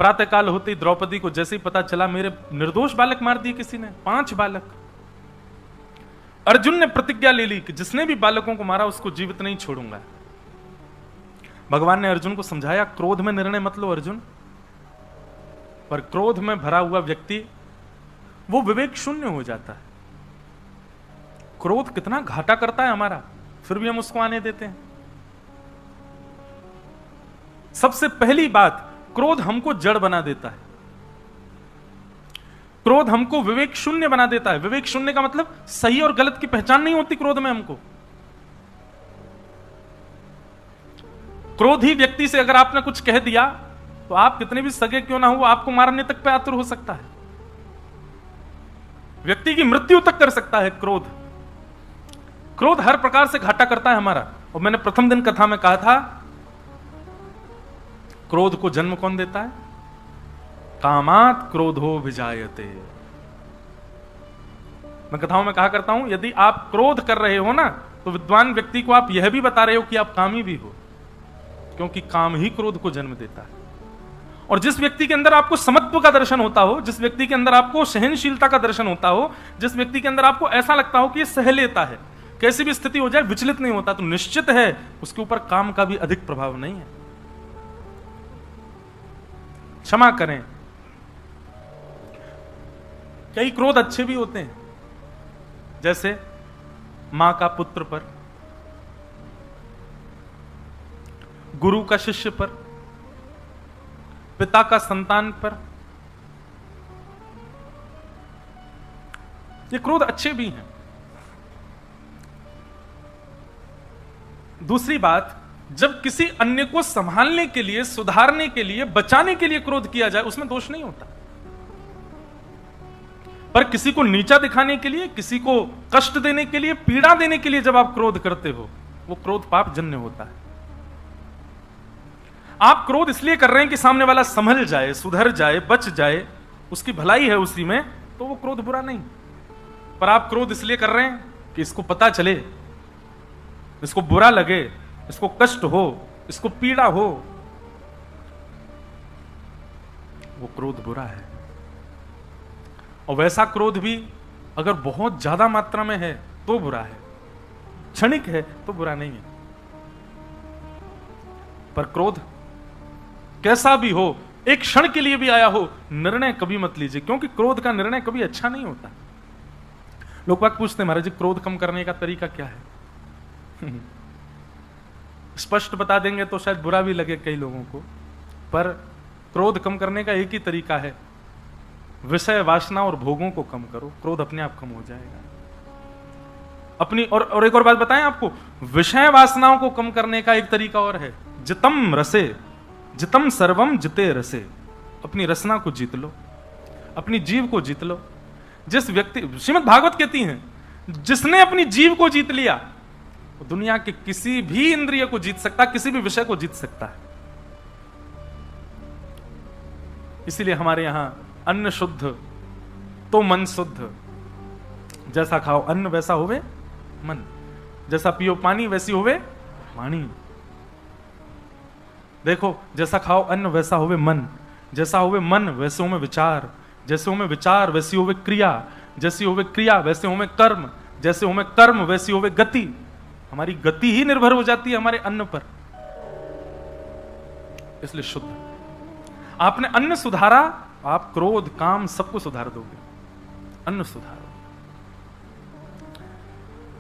प्रातःकाल होते ही द्रौपदी को जैसे ही पता चला मेरे निर्दोष बालक मार दिए किसी ने, 5 बालक। अर्जुन ने प्रतिज्ञा ले ली कि जिसने भी बालकों को मारा उसको जीवित नहीं छोड़ूंगा। भगवान ने अर्जुन को समझाया, क्रोध में निर्णय मत लो अर्जुन। पर क्रोध में भरा हुआ व्यक्ति वो विवेक शून्य हो जाता है। क्रोध कितना घाटा करता है हमारा, फिर भी हम उसको आने देते हैं। सबसे पहली बात, क्रोध हमको जड़ बना देता है। क्रोध हमको विवेक शून्य बना देता है। विवेक शून्य का मतलब सही और गलत की पहचान नहीं होती क्रोध में हमको। क्रोधी व्यक्ति से अगर आपने कुछ कह दिया तो आप कितने भी सगे क्यों ना हो, आपको मारने तक पे आतुर हो सकता है, व्यक्ति की मृत्यु तक कर सकता है क्रोध। क्रोध हर प्रकार से घाटा करता है हमारा। और मैंने प्रथम दिन कथा में कहा था, क्रोध को जन्म कौन देता है? कामात क्रोधो विजायते। मैं कथाओं में कहा करता हूं, यदि आप क्रोध कर रहे हो ना, तो विद्वान व्यक्ति को आप यह भी बता रहे हो कि आप कामी भी हो, क्योंकि काम ही क्रोध को जन्म देता है। और जिस व्यक्ति के अंदर आपको समत्व का दर्शन होता हो, जिस व्यक्ति के अंदर आपको सहनशीलता का दर्शन होता हो, जिस व्यक्ति के अंदर आपको ऐसा लगता हो कि ये सह लेता है, कैसी भी स्थिति हो जाए विचलित नहीं होता, तो निश्चित है उसके ऊपर काम का भी अधिक प्रभाव नहीं है। क्षमा करें। कई क्रोध अच्छे भी होते हैं, जैसे मां का पुत्र पर, गुरु का शिष्य पर, पिता का संतान पर। ये क्रोध अच्छे भी हैं। दूसरी बात, जब किसी अन्य को संभालने के लिए, सुधारने के लिए, बचाने के लिए क्रोध किया जाए, उसमें दोष नहीं होता। पर किसी को नीचा दिखाने के लिए, किसी को कष्ट देने के लिए, पीड़ा देने के लिए जब आप क्रोध करते हो, वो क्रोध पाप जन्य होता है। आप क्रोध इसलिए कर रहे हैं कि सामने वाला संभल जाए, सुधर जाए, बच जाए, उसकी भलाई है उसी में, तो वो क्रोध बुरा नहीं। पर आप क्रोध इसलिए कर रहे हैं कि इसको पता चले, इसको बुरा लगे, इसको कष्ट हो, इसको पीड़ा हो, वो क्रोध बुरा है। और वैसा क्रोध भी अगर बहुत ज्यादा मात्रा में है तो बुरा है, क्षणिक है तो बुरा नहीं है। पर क्रोध कैसा भी हो, एक क्षण के लिए भी आया हो, निर्णय कभी मत लीजिए, क्योंकि क्रोध का निर्णय कभी अच्छा नहीं होता। लोग बात पूछते हैं, महाराज जी क्रोध कम करने का तरीका क्या है? स्पष्ट बता देंगे तो शायद बुरा भी लगे कई लोगों को, पर क्रोध कम करने का एक ही तरीका है, विषय वासना और भोगों को कम करो, क्रोध अपने आप कम हो जाएगा। अपनी और एक और बात बताएं आपको, विषय वासनाओं को कम करने का एक तरीका और है, जितम रसे, जितम सर्वम जिते रसे। अपनी रसना को जीत लो, अपनी जीव को जीत लो। जिस व्यक्ति, श्रीमद् भागवत कहती हैं, जिसने अपनी जीव को जीत लिया वो दुनिया के किसी भी इंद्रिय को जीत सकता, किसी भी विषय को जीत सकता है। इसीलिए हमारे यहां अन्न शुद्ध तो मन शुद्ध। जैसा खाओ अन्न वैसा होवे मन, जैसा पियो पानी वैसी होवे वाणी। देखो, जैसा खाओ अन्न वैसा होवे मन, जैसा होवे मन वैसे होवे विचार, जैसे होवे विचार वैसी होवे क्रिया, जैसी होवे क्रिया वैसे होवे कर्म, जैसे होवे कर्म वैसी होवे गति। हमारी गति ही निर्भर हो जाती है हमारे अन्न पर। इसलिए शुद्ध। आपने अन्न सुधारा, आप क्रोध काम सबको सुधार दोगे। अन्न सुधारो।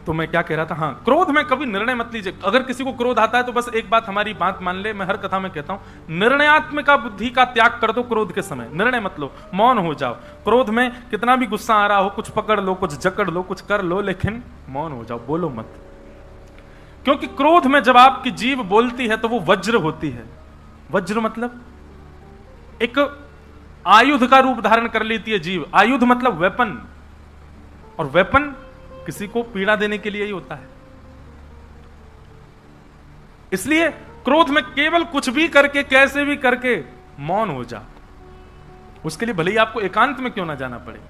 तो मैं क्या कह रहा था, हाँ, क्रोध में कभी निर्णय मत लीजिए। अगर किसी को क्रोध आता है तो बस एक बात हमारी बात मान ले, मैं हर कथा में कहता हूं, निर्णयात्मक बुद्धि का त्याग कर दो। क्रोध के समय निर्णय मत लो, मौन हो जाओ। क्रोध में कितना भी गुस्सा आ रहा हो, कुछ पकड़ लो, कुछ जकड़ लो, कुछ कर लो, लेकिन मौन हो जाओ, बोलो मत। क्योंकि क्रोध में जब आपकी जीभ बोलती है तो वो वज्र होती है। वज्र मतलब एक आयुध का रूप धारण कर लेती है जीभ। आयुध मतलब वेपन, और वेपन किसी को पीड़ा देने के लिए ही होता है। इसलिए क्रोध में केवल कुछ भी करके, कैसे भी करके मौन हो जा। उसके लिए भले ही आपको एकांत में क्यों ना जाना पड़े,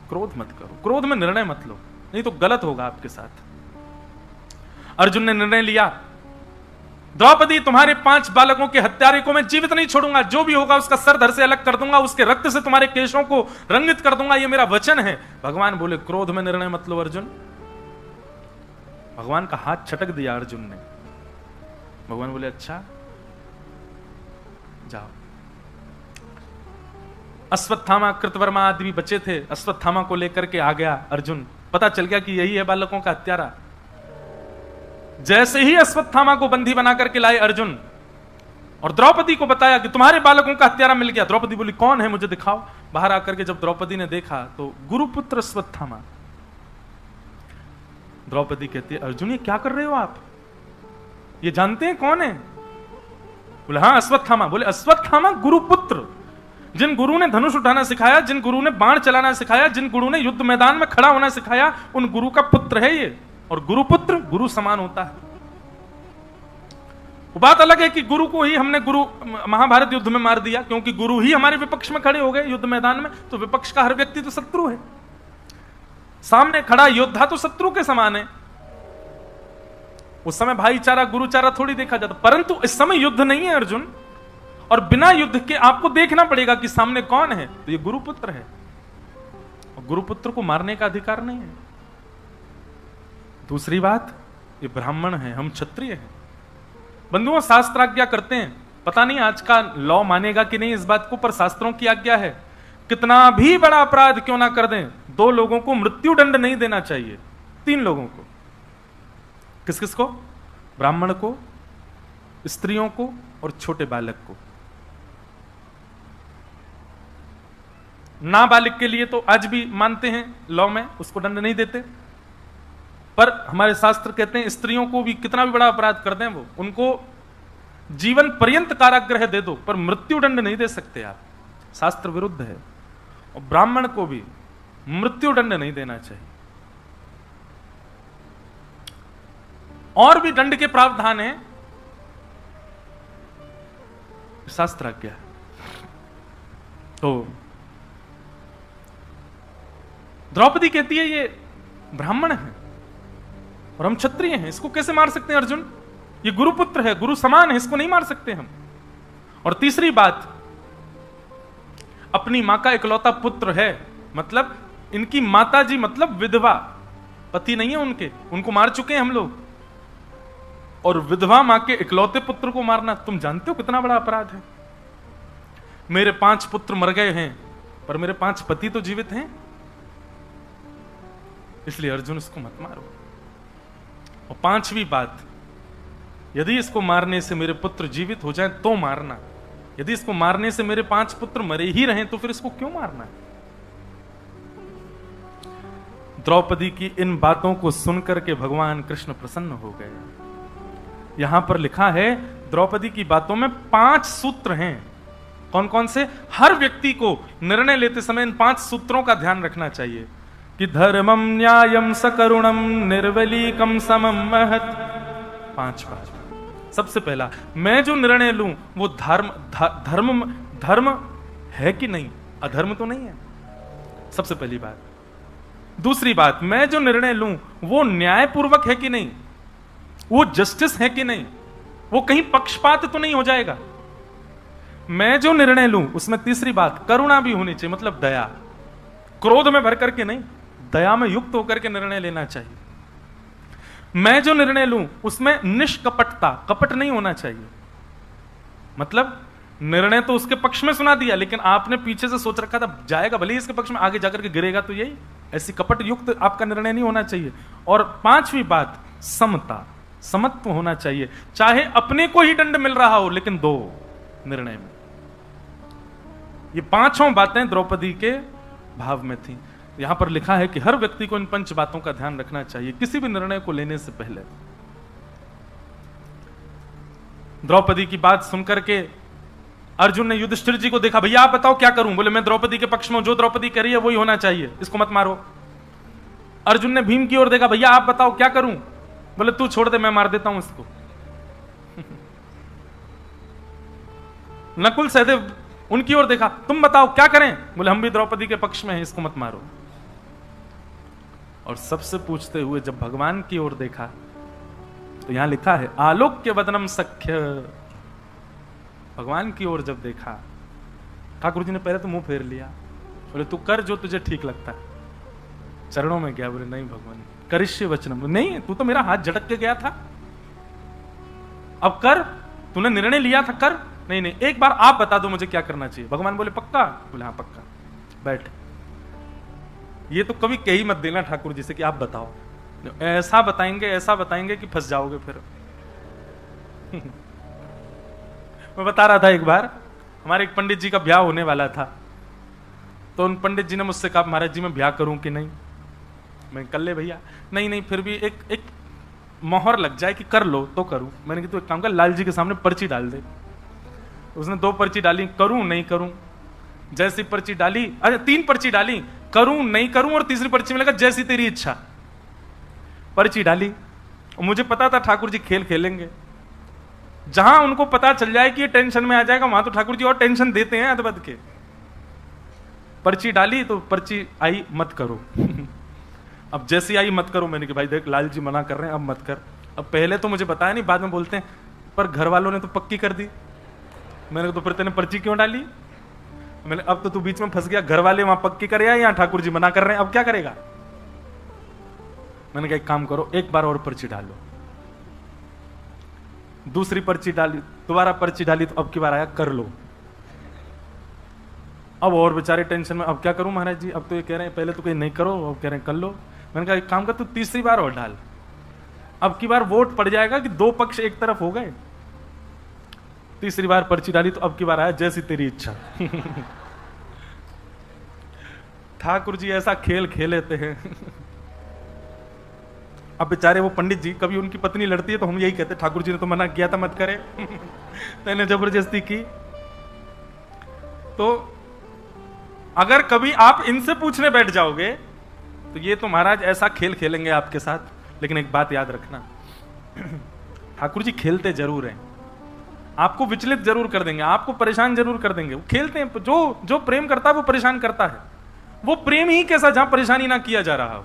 क्रोध मत करो। क्रोध में निर्णय मत लो, नहीं तो गलत होगा आपके साथ। अर्जुन ने निर्णय लिया, द्रौपदी, तुम्हारे 5 बालकों के हत्यारे को मैं जीवित नहीं छोड़ूंगा, जो भी होगा उसका सर धड़ से अलग कर दूंगा, उसके रक्त से तुम्हारे केशों को रंगित कर दूंगा, ये मेरा वचन है। भगवान बोले क्रोध में निर्णय मत लो अर्जुन। भगवान का हाथ छटक दिया अर्जुन ने। भगवान बोले अच्छा जाओ। अश्वत्थामा कृतवर्मा आदि भी बचे थे, अश्वत्थामा को लेकर के आ गया अर्जुन। पता चल गया कि यही है बालकों का हत्यारा। जैसे ही अश्वत्थामा को बंदी बना करके लाए अर्जुन और द्रौपदी को बताया कि तुम्हारे बालकों का हत्यारा मिल गया, द्रौपदी बोली कौन है मुझे दिखाओ। बाहर आकर के जब द्रौपदी ने देखा तो गुरुपुत्र अश्वत्थामा। द्रौपदी कहती है अर्जुन ये क्या कर रहे हो आप, ये जानते हैं कौन है? बोले हाँ अश्वत्थामा। बोले अश्वत्थामा गुरुपुत्र, जिन गुरु ने धनुष उठाना सिखाया, जिन गुरु ने बाण चलाना सिखाया, जिन गुरु ने युद्ध मैदान में खड़ा होना सिखाया, उन गुरु का पुत्र है ये। और गुरुपुत्र गुरु समान होता है। वो बात अलग है कि गुरु को ही हमने गुरु महाभारत युद्ध में मार दिया, क्योंकि गुरु ही हमारे विपक्ष में खड़े हो गए युद्ध मैदान में, तो विपक्ष का हर व्यक्ति तो शत्रु है। सामने खड़ा योद्धा तो शत्रु के समान है। उस समय भाईचारा गुरुचारा थोड़ी देखा जाता, परंतु इस समय युद्ध नहीं है अर्जुन, और बिना युद्ध के आपको देखना पड़ेगा कि सामने कौन है, तो ये गुरुपुत्र है। और गुरुपुत्र को मारने का अधिकार नहीं है। दूसरी बात, ये ब्राह्मण है, हम क्षत्रिय हैं। बंधुओं शास्त्र आज्ञा करते हैं, पता नहीं आज का लॉ मानेगा कि नहीं इस बात को, पर शास्त्रों की आज्ञा है कितना भी बड़ा अपराध क्यों ना कर दें, 2 लोगों को मृत्यु दंड नहीं देना चाहिए, 3 लोगों को। किस किस को? ब्राह्मण को, स्त्रियों को और छोटे बालक को। नाबालिग के लिए तो आज भी मानते हैं लॉ में, उसको दंड नहीं देते, पर हमारे शास्त्र कहते हैं स्त्रियों को भी कितना भी बड़ा अपराध कर दें वो, उनको जीवन पर्यंत कारागृह दे दो, पर मृत्यु दंड नहीं दे सकते आप, शास्त्र विरुद्ध है। और ब्राह्मण को भी मृत्यु दंड नहीं देना चाहिए। और भी दंड के प्रावधान है, शास्त्र आज्ञा। तो द्रौपदी कहती है ये ब्राह्मण है और हम क्षत्रिय हैं, इसको कैसे मार सकते हैं अर्जुन? ये गुरुपुत्र है, गुरु समान है, इसको नहीं मार सकते हम। और तीसरी बात, अपनी मां का इकलौता पुत्र है, मतलब इनकी माता जी मतलब विधवा, पति नहीं है उनके, उनको मार चुके हैं हम लोग। और विधवा मां के इकलौते पुत्र को मारना तुम जानते हो कितना बड़ा अपराध है। मेरे 5 पुत्र मर गए हैं, पर मेरे 5 पति तो जीवित हैं, इसलिए अर्जुन इसको मत मारो। और 5वीं बात, यदि इसको मारने से मेरे पुत्र जीवित हो जाएं तो मारना, यदि इसको मारने से मेरे 5 पुत्र मरे ही रहें तो फिर इसको क्यों मारना है? द्रौपदी की इन बातों को सुनकर के भगवान कृष्ण प्रसन्न हो गए। यहां पर लिखा है द्रौपदी की बातों में 5 सूत्र हैं। कौन कौन से? हर व्यक्ति को निर्णय लेते समय इन 5 सूत्रों का ध्यान रखना चाहिए कि धर्मम न्यायम सकरुणम निर्वलीकम समम महत। 5 बात। सबसे पहला, मैं जो निर्णय लूं वो धर्म है कि नहीं, अधर्म तो नहीं है, सबसे पहली बात। दूसरी बात, मैं जो निर्णय लूं वो न्यायपूर्वक है कि नहीं, वो जस्टिस है कि नहीं, वो कहीं पक्षपात तो नहीं हो जाएगा। मैं जो निर्णय लूं उसमें तीसरी बात, करुणा भी होनी चाहिए, मतलब दया, क्रोध में भर करके नहीं, दया में युक्त होकर के निर्णय लेना चाहिए। मैं जो निर्णय लूं उसमें निष्कपटता, कपट नहीं होना चाहिए, मतलब निर्णय तो उसके पक्ष में सुना दिया, लेकिन आपने पीछे से सोच रखा था जाएगा भले ही इसके पक्ष में, आगे जाकर के गिरेगा तो यही, ऐसी कपट युक्त आपका निर्णय नहीं होना चाहिए। और 5वीं बात, समता, समत्व होना चाहिए, चाहे अपने को ही दंड मिल रहा हो लेकिन दो निर्णय में। ये 5 बातें द्रौपदी के भाव में थी। यहां पर लिखा है कि हर व्यक्ति को इन 5 बातों का ध्यान रखना चाहिए किसी भी निर्णय को लेने से पहले। द्रौपदी की बात सुनकर के अर्जुन ने युधिष्ठिर जी को देखा, भैया आप बताओ क्या करूं? बोले मैं द्रौपदी के पक्ष में हूं, जो द्रौपदी कह रही है वही होना चाहिए, इसको मत मारो। अर्जुन ने भीम की ओर देखा, भैया आप बताओ क्या करूं? बोले तू छोड़ दे, मैं मार देता हूं इसको। नकुल सहदेव उनकी ओर देखा, तुम बताओ क्या करें? बोले हम भी द्रौपदी के पक्ष में हैं, इसको मत मारो। और सबसे पूछते हुए जब भगवान की ओर देखा तो यहां लिखा है आलोक्य वदनम सख्य। भगवान की ओर जब देखा, ठाकुर जी ने पहले तो मुंह फेर लिया, बोले तू कर जो तुझे ठीक लगता है। चरणों में गया, बोले नहीं भगवान, करिष्य वचनम, नहीं तू तो मेरा हाथ झटक के गया था, अब कर, तूने निर्णय लिया था कर। नहीं नहीं, एक बार आप बता दो मुझे क्या करना चाहिए। भगवान बोले पक्का? बोले हाँ पक्का, बैठ। ये तो कभी कही मत देना ठाकुर जी से कि आप बताओ, ऐसा बताएंगे कि फंस जाओगे फिर। मैं बता रहा था, एक बार हमारे एक पंडित जी का ब्याह होने वाला था, तो उन पंडित जी ने मुझसे कहा महाराज जी मैं ब्याह करूं कि नहीं। मैं कर ले भैया। नहीं नहीं, फिर भी एक मोहर लग जाए कि कर लो तो करूं। मैंने कहा तू एक काम कर, लाल जी के सामने पर्ची डाल दे। उसने 2 पर्ची डाली, करूं नहीं करूं। जैसी पर्ची डाली, अच्छा 3 पर्ची डाली, करूं नहीं करूं, और तीसरी पर्ची में लगा जैसी तेरी इच्छा। पर्ची डाली, और मुझे पता था ठाकुर जी खेल खेलेंगे। जहां उनको पता चल जाए कि ये टेंशन में आ जाएगा, वहां तो ठाकुर जी और टेंशन देते हैं अदबद के। पर्ची डाली तो पर्ची आई मत करो। अब जैसी आई मत करो, मैंने कि भाई देख लाल जी मना कर रहे हैं, अब मत कर। अब पहले तो मुझे बताया नहीं, बाद में बोलते हैं पर घर वालों ने तो पक्की कर दी। मैंने तो फिर तेने पर्ची क्यों डाली? मैंने अब तो तू बीच में फंस गया, घर वाले वहां पक्की करे या ठाकुर जी मना कर रहे हैं, अब क्या करेगा? मैंने कहा एक काम करो, एक बार और पर्ची डालो। दूसरी पर्ची डाली, दोबारा पर्ची डाली, तो अब की बार आया कर लो। अब और बेचारे टेंशन में, अब क्या करूं महाराज जी, अब तो ये कह रहे हैं पहले तो कहीं नहीं करो, अब कह रहे हैं कर लो। मैंने कहा एक काम कर, तू तीसरी बार और डाल, अब की बार वोट पड़ जाएगा कि 2 पक्ष एक तरफ हो गए। तीसरी बार पर्ची डाली तो अब की बार आया जैसी तेरी इच्छा। ठाकुर जी ऐसा खेल खेलेते हैं। अब बेचारे वो पंडित जी, कभी उनकी पत्नी लड़ती है तो हम यही कहते ठाकुर जी ने तो मना किया था मत करे। तेने जबरदस्ती की। तो अगर कभी आप इनसे पूछने बैठ जाओगे तो ये तो महाराज ऐसा खेल खेलेंगे आपके साथ। लेकिन एक बात याद रखना, ठाकुर जी खेलते जरूर हैं, आपको विचलित जरूर कर देंगे, आपको परेशान जरूर कर देंगे। वो खेलते हैं, जो प्रेम करता है वो परेशान करता है। वो प्रेम ही कैसा जहां परेशानी ना किया जा रहा हो।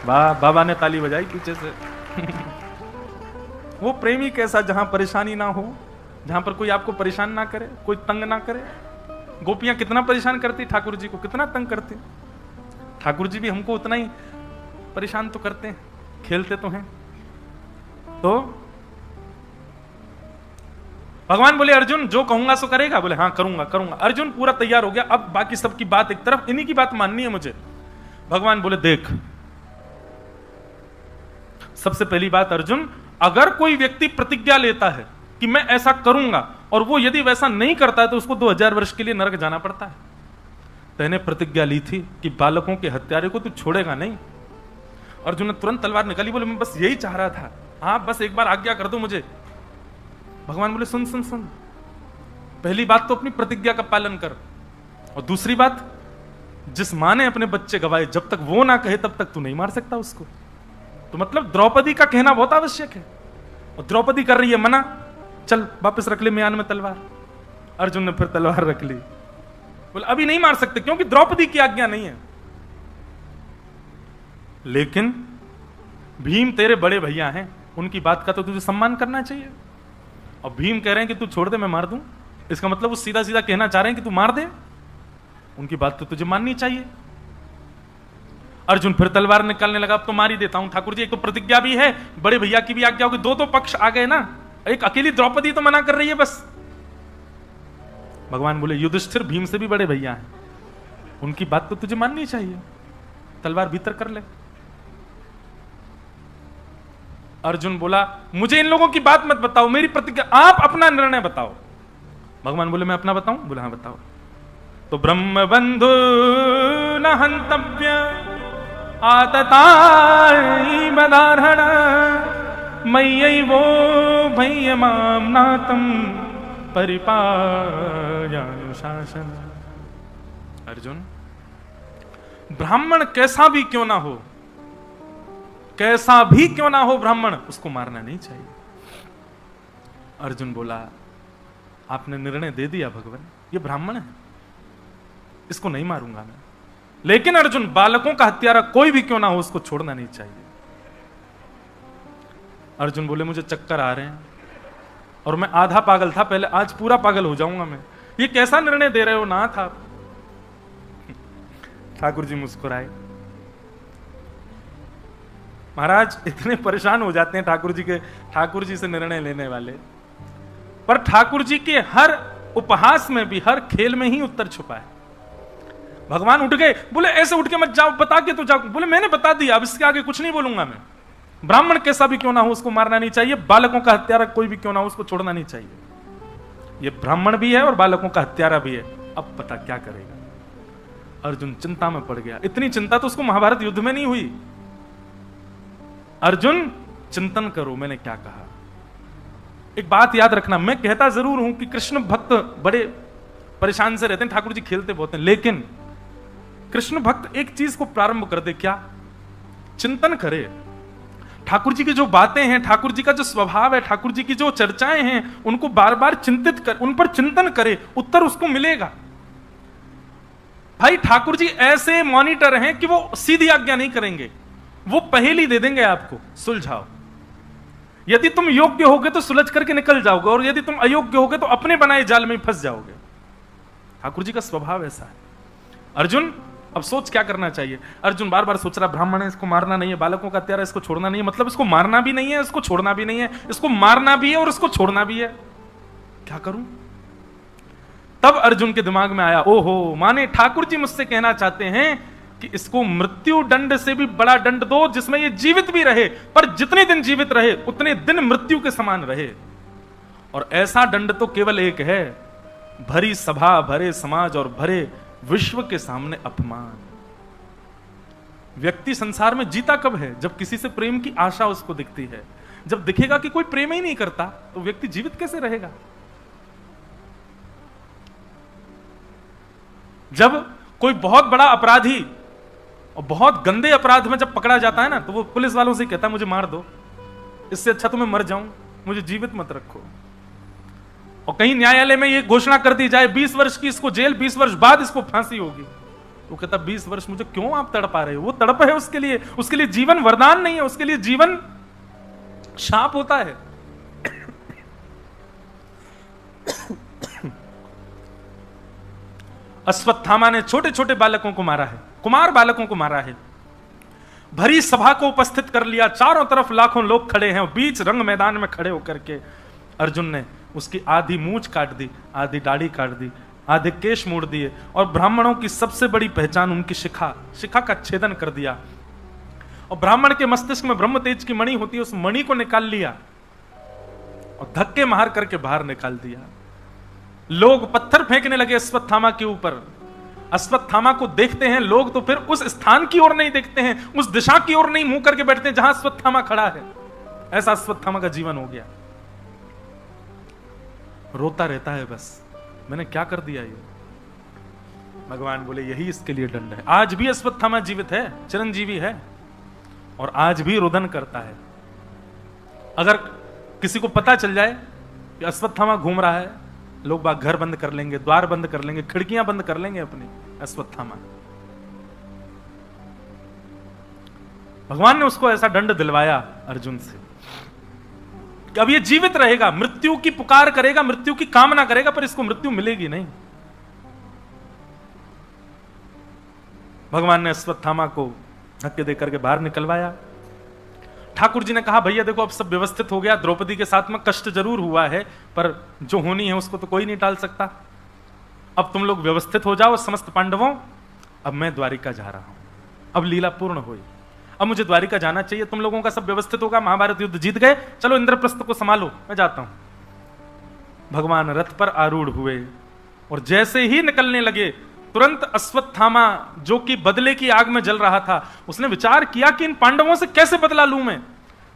बाबा ने ताली बजाई पीछे से। वो प्रेम ही कैसा जहां परेशानी ना हो, जहां पर कोई आपको परेशान ना करे, कोई तंग ना करे। गोपियां कितना परेशान करती ठाकुर जी को, कितना तंग करती। ठाकुर जी भी हमको उतना ही परेशान तो करते हैं, खेलते तो हैं। तो भगवान बोले अर्जुन जो कहूंगा सो करेगा? बोले हाँ करूंगा करूंगा। अर्जुन पूरा तैयार हो गया, अब बाकी सबकी बात एक तरफ, इन्हीं की बात माननी है मुझे। भगवान बोले देख, सबसे पहली बात अर्जुन, अगर कोई व्यक्ति प्रतिज्ञा लेता है कि मैं ऐसा करूंगा और वो यदि वैसा नहीं करता है तो उसको 2000 वर्ष के लिए नरक जाना पड़ता है। तैने प्रतिज्ञा ली थी कि बालकों के हत्यारे को तू छोड़ेगा नहीं। अर्जुन ने तुरंत तलवार निकाली, बोले मैं बस यही चाह रहा था, हाँ बस एक बार आज्ञा कर दो मुझे। भगवान बोले सुन सुन सुन, पहली बात तो अपनी प्रतिज्ञा का पालन कर, और दूसरी बात, जिस मां ने अपने बच्चे गवाए जब तक वो ना कहे तब तक तू नहीं मार सकता उसको। तो मतलब द्रौपदी का कहना बहुत आवश्यक है, और द्रौपदी कर रही है मना, चल वापस रख ले म्यान में तलवार। अर्जुन ने फिर तलवार रख ली, बोले अभी नहीं मार सकते क्योंकि द्रौपदी की आज्ञा नहीं है। लेकिन भीम तेरे बड़े भैया हैं, उनकी बात का तो तुझे सम्मान करना चाहिए। और भीम कह रहे हैं कि तू छोड़ दे मैं मार दूं, इसका मतलब वो सीधा सीधा कहना चाह रहे हैं कि तू मार दे, उनकी बात तो तुझे माननी चाहिए। अर्जुन फिर तलवार निकालने लगा, अब तो मार ही देता हूं ठाकुर जी, एक तो प्रतिज्ञा भी है, बड़े भैया की भी आज्ञा होगी, दो पक्ष आ गए ना, एक अकेली द्रौपदी तो मना कर रही है बस। भगवान बोले युधिष्ठिर भीम से भी बड़े भैया हैं, उनकी बात तो तुझे माननी चाहिए, तलवार भीतर कर ले। अर्जुन बोला मुझे इन लोगों की बात मत बताओ, मेरी प्रतिज्ञा, आप अपना निर्णय बताओ। भगवान बोले मैं अपना बताऊं? बोले हाँ बताओ। तो ब्रह्म बंधु न हंतव्य आतताई बदारहण मय्यै वो भय्य माम नातम परिपायानुशासन। अर्जुन, ब्राह्मण कैसा भी क्यों ना हो, कैसा भी क्यों ना हो ब्राह्मण, उसको मारना नहीं चाहिए। अर्जुन बोला आपने निर्णय दे दिया भगवान, ये ब्राह्मण है, इसको नहीं मारूंगा मैं। लेकिन अर्जुन, बालकों का हत्यारा कोई भी क्यों ना हो उसको छोड़ना नहीं चाहिए। अर्जुन बोले मुझे चक्कर आ रहे हैं और मैं आधा पागल था पहले, आज पूरा पागल हो जाऊंगा मैं। ये कैसा निर्णय दे रहे हो नाथ आप? ठाकुर जी मुस्कुराए। महाराज इतने परेशान हो जाते हैं ठाकुर जी से निर्णय लेने वाले, पर ठाकुर जी के हर उपहास में भी, हर खेल में ही उत्तर छुपा है। भगवान उठ गए, बोले ऐसे उठ के मत जाओ, बता के तो जाओ। बोले मैंने बता दिया, अब इसके आगे कुछ नहीं बोलूंगा मैं। ब्राह्मण कैसा भी क्यों ना हो उसको मारना नहीं चाहिए, बालकों का हत्यारा कोई भी क्यों ना हो उसको छोड़ना नहीं चाहिए। ये ब्राह्मण भी है और बालकों का हत्यारा भी है, अब पता क्या करेगा। अर्जुन चिंता में पड़ गया। इतनी चिंता तो उसको महाभारत युद्ध में नहीं हुई। अर्जुन चिंतन करो मैंने क्या कहा। एक बात याद रखना, मैं कहता जरूर हूं कि कृष्ण भक्त बड़े परेशान से रहते हैं, ठाकुर जी खेलते बहुत हैं, लेकिन कृष्ण भक्त एक चीज को प्रारंभ कर दे, क्या? चिंतन करे। ठाकुर जी की जो बातें हैं, ठाकुर जी का जो स्वभाव है, ठाकुर जी की जो चर्चाएं हैं, उनको बार बार चिंतित कर, उन पर चिंतन करे, उत्तर उसको मिलेगा। भाई ठाकुर जी ऐसे मॉनिटर हैं कि वो सीधी आज्ञा नहीं करेंगे, वो पहेली दे देंगे आपको, सुलझाओ। यदि तुम योग्य होगे तो सुलझ करके निकल जाओगे, और यदि तुम अयोग्य होगे तो अपने बनाए जाल में फंस जाओगे। ठाकुर जी का स्वभाव ऐसा है। अर्जुन अब सोच क्या करना चाहिए। अर्जुन बार बार सोच रहा, ब्राह्मण है इसको मारना नहीं है, बालकों का हत्यारा इसको छोड़ना नहीं है, मतलब इसको मारना भी नहीं है, इसको छोड़ना भी नहीं है, इसको मारना भी है और इसको छोड़ना भी है, क्या करूं? तब अर्जुन के दिमाग में आया, ओहो, माने ठाकुर जी मुझसे कहना चाहते हैं कि इसको मृत्यु दंड से भी बड़ा दंड दो, जिसमें ये जीवित भी रहे, पर जितने दिन जीवित रहे उतने दिन मृत्यु के समान रहे। और ऐसा दंड तो केवल एक है, भरी सभा, भरे समाज और भरे विश्व के सामने अपमान। व्यक्ति संसार में जीता कब है? जब किसी से प्रेम की आशा उसको दिखती है। जब दिखेगा कि कोई प्रेम ही नहीं करता तो व्यक्ति जीवित कैसे रहेगा? जब कोई बहुत बड़ा अपराधी और बहुत गंदे अपराध में जब पकड़ा जाता है ना, तो वो पुलिस वालों से कहता है मुझे मार दो, इससे अच्छा तो मैं मर जाऊं, मुझे जीवित मत रखो। और कहीं न्यायालय में ये घोषणा कर दी जाए 20 वर्ष की इसको जेल, 20 वर्ष बाद इसको फांसी होगी, वो कहता 20 वर्ष मुझे क्यों आप तड़पा रहे हो? वो तड़प है उसके लिए जीवन वरदान नहीं है, उसके लिए जीवन शाप होता है। अश्वत्थामा ने छोटे छोटे बालकों को मारा है, कुमार बालकों को मारा है, भरी सभा को उपस्थित कर लिया, चारों तरफ लाखों लोग खड़े हैं, बीच रंग मैदान में खड़े होकर के अर्जुन ने उसकी आधी मूंछ काट दी, आधी दाढ़ी काट दी, आधे केश मोड़ दिए, और ब्राह्मणों की सबसे बड़ी पहचान उनकी शिखा का छेदन कर दिया। और ब्राह्मण के मस्तिष्क में ब्रह्म तेज की मणि होती है, उस मणि को निकाल लिया और धक्के मार करके बाहर निकाल दिया। लोग पत्थर फेंकने लगे अश्वत्थामा के ऊपर। अश्वत्थामा को देखते हैं लोग तो फिर उस स्थान की ओर नहीं देखते हैं, उस दिशा की ओर नहीं मुंह करके बैठते हैं जहां अश्वत्थामा खड़ा है। ऐसा अश्वत्थामा का जीवन हो गया। रोता रहता है, बस मैंने क्या कर दिया ये। भगवान बोले यही इसके लिए दंड है। आज भी अश्वत्थामा जीवित है, चिरंजीवी है, और आज भी रुदन करता है। अगर किसी को पता चल जाए कि अश्वत्थामा घूम रहा है, लोग बाग घर बंद कर लेंगे, द्वार बंद कर लेंगे, खिड़कियां बंद कर लेंगे अपनी। अश्वत्थामा, भगवान ने उसको ऐसा दंड दिलवाया अर्जुन से कि अब ये जीवित रहेगा, मृत्यु की पुकार करेगा, मृत्यु की कामना करेगा, पर इसको मृत्यु मिलेगी नहीं। भगवान ने अश्वत्थामा को धक्के देकर के बाहर निकलवाया। ठाकुर जी ने कहा भैया देखो अब सब व्यवस्थित हो गया, द्रौपदी के साथ में कष्ट जरूर हुआ है, पर जो होनी है उसको तो कोई नहीं टाल सकता। अब तुम लोग व्यवस्थित हो जाओ समस्त पांडवों, अब मैं द्वारिका जा रहा हूं, अब लीला पूर्ण हुई, अब मुझे द्वारिका जाना चाहिए, तुम लोगों का सब व्यवस्थित होगा, महाभारत युद्ध जीत गए, चलो इंद्रप्रस्थ को संभालो, मैं जाता हूं। भगवान रथ पर आरूढ़ हुए और जैसे ही निकलने लगे, तुरंत अश्वत्थामा जो कि बदले की आग में जल रहा था, उसने विचार किया कि इन पांडवों से कैसे बदला लूं मैं।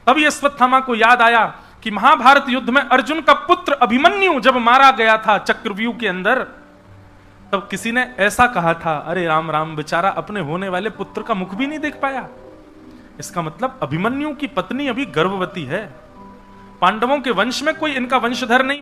तभी अश्वत्थामा को याद आया कि महाभारत युद्ध में अर्जुन का पुत्र अभिमन्यु जब मारा गया था चक्रव्यूह के अंदर, तब किसी ने ऐसा कहा था, अरे राम राम, बेचारा अपने होने वाले पुत्र का मुख भी नहीं देख पाया। इसका मतलब अभिमन्यु की पत्नी अभी गर्भवती है, पांडवों के वंश में कोई इनका वंशधर नहीं।